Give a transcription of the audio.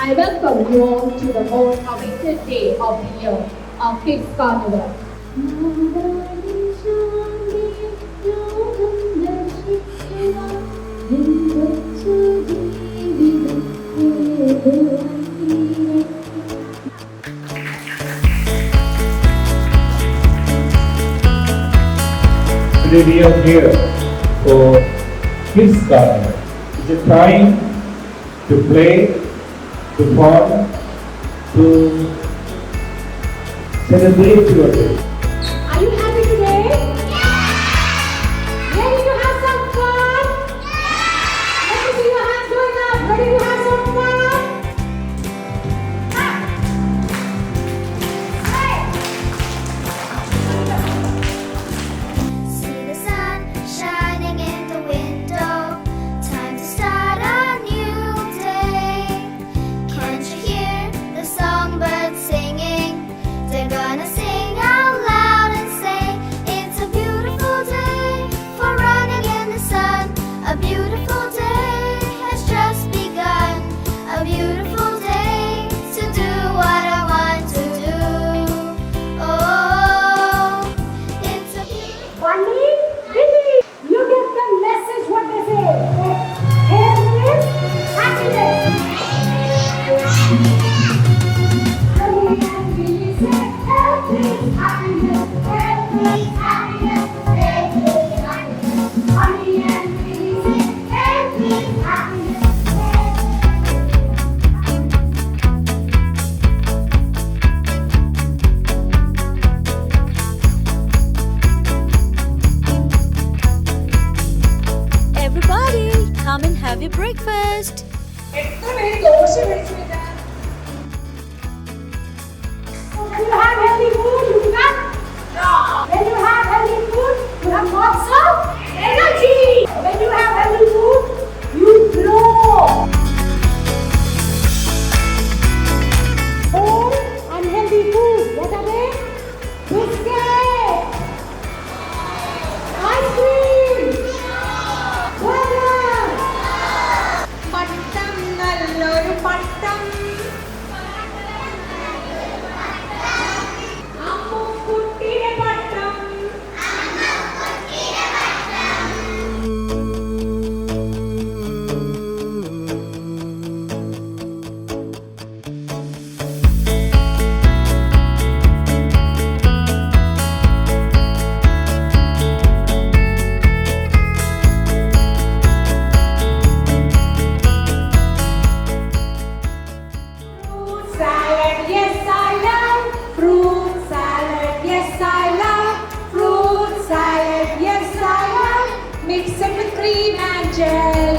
I welcome you all to the most awaited day of the year, our Kids Carnival. Today we are here for Kids Carnival. It's a time to play, to fun, to celebrate your day. Are you happy today? Ready to have some fun? Let me see your hands going up. Ready to have some fun? See the sun shining in the window. Time to start a new day. Can't you hear the songbirds singing? They're gonna sing out loud and say, it's a beautiful day for running in the sun. A beautiful day has just begun. A beautiful day to do what I want to do. Oh, it's a beautiful Bunny, Billy, you get the message what they say. Happiness, happiness. Bunny and Billy say, happiness, happiness, happiness, happiness, happiness, happiness. Bunny and Billy say, happiness, happiness, happiness. Everybody, come and have your breakfast. When you have healthy food, you become strong. When you have healthy food, you have lots of energy. When you have healthy food, you grow. Oh, unhealthy food. What are they? Biscuit, ice cream, burger. പട്ടം നല്ലൊരു പട്ടം അമ്മുക്കുട്ടിയുടെ പട്ടം. Fruit salad, yes I love. Fruit salad, yes I love. Fruit salad, yes I love. Mix it with cream and jelly.